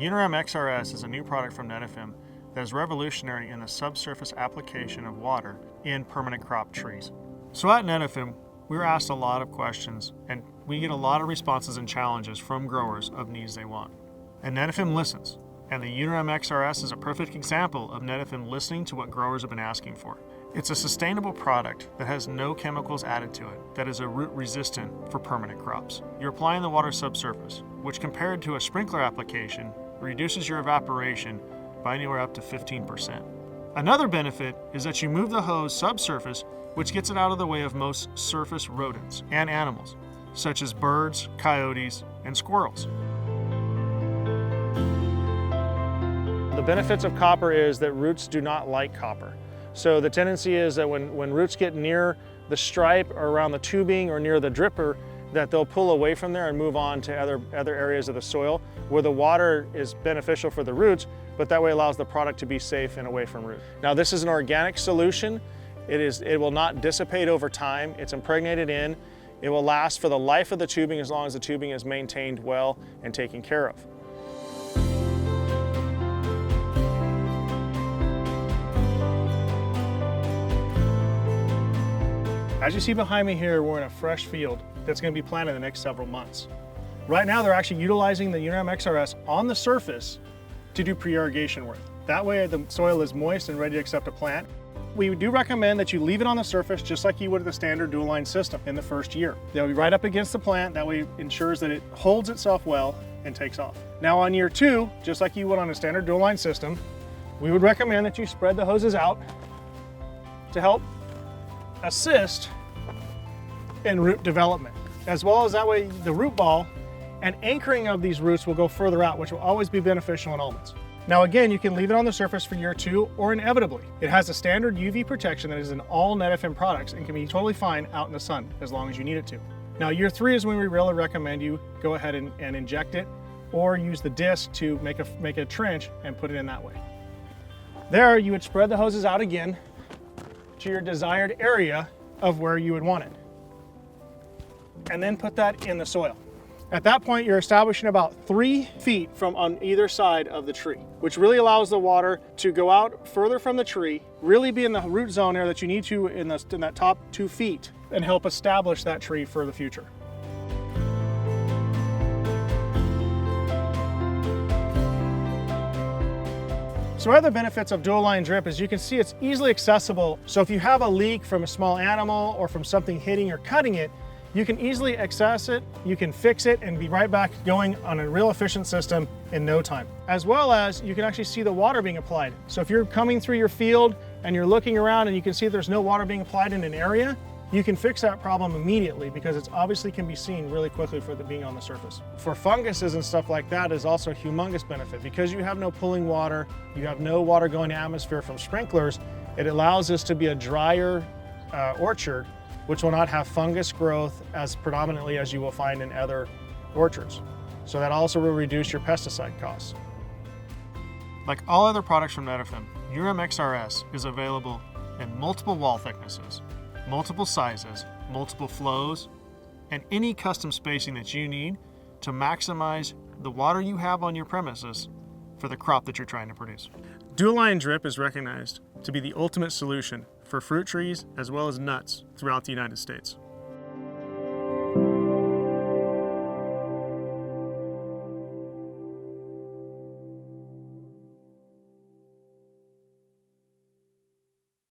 Uniram XRS is a new product from Netafim that is revolutionary in the subsurface application of water in permanent crop trees. So at Netafim, we were asked a lot of questions and we get a lot of responses and challenges from growers of needs they want. And Netafim listens, and the Uniram XRS is a perfect example of Netafim listening to what growers have been asking for. It's a sustainable product that has no chemicals added to it, that is root resistant for permanent crops. You're applying the water subsurface, which compared to a sprinkler application, reduces your evaporation by anywhere up to 15%. Another benefit is that you move the hose subsurface, which gets it out of the way of most surface rodents and animals, such as birds, coyotes, and squirrels. The benefits of copper is that roots do not like copper. So the tendency is that when roots get near the stripe or around the tubing or near the dripper, that they'll pull away from there and move on to other areas of the soil where the water is beneficial for the roots, but that way allows the product to be safe and away from roots. Now this is an organic solution. It will not dissipate over time. It's impregnated in. It will last for the life of the tubing as long as the tubing is maintained well and taken care of. As you see behind me here, we're in a fresh field that's going to be planted in the next several months. Right now, they're actually utilizing the Uniram XRS on the surface to do pre-irrigation work. That way, the soil is moist and ready to accept a plant. We do recommend that you leave it on the surface just like you would the standard dual line system in the first year. They'll be right up against the plant. That way, it ensures that it holds itself well and takes off. Now on year 2, just like you would on a standard dual line system, we would recommend that you spread the hoses out to help assist in root development, as well as that way the root ball and anchoring of these roots will go further out, which will always be beneficial in almonds. Now again, you can leave it on the surface for year 2 or inevitably. It has a standard UV protection that is in all Netafim products and can be totally fine out in the sun as long as you need it to. Now year 3 is when we really recommend you go ahead and inject it or use the disc to make a trench and put it in that way. There you would spread the hoses out again to your desired area of where you would want it, and then put that in the soil. At that point, you're establishing about 3 feet from on either side of the tree, which really allows the water to go out further from the tree, really be in the root zone area that you need to in that top 2 feet, and help establish that tree for the future. So other benefits of dual line drip is you can see it's easily accessible. So if you have a leak from a small animal or from something hitting or cutting it, you can easily access it, you can fix it and be right back going on a real efficient system in no time. As well as you can actually see the water being applied. So if you're coming through your field and you're looking around and you can see there's no water being applied in an area, you can fix that problem immediately because it obviously can be seen really quickly for being on the surface. For funguses and stuff like that is also a humongous benefit. Because you have no pooling water, you have no water going to atmosphere from sprinklers, it allows this to be a drier orchard, which will not have fungus growth as predominantly as you will find in other orchards. So that also will reduce your pesticide costs. Like all other products from Netafim, Uniram XRS is available in multiple wall thicknesses, multiple sizes, multiple flows, and any custom spacing that you need to maximize the water you have on your premises for the crop that you're trying to produce. Dual line drip is recognized to be the ultimate solution for fruit trees as well as nuts throughout the United States.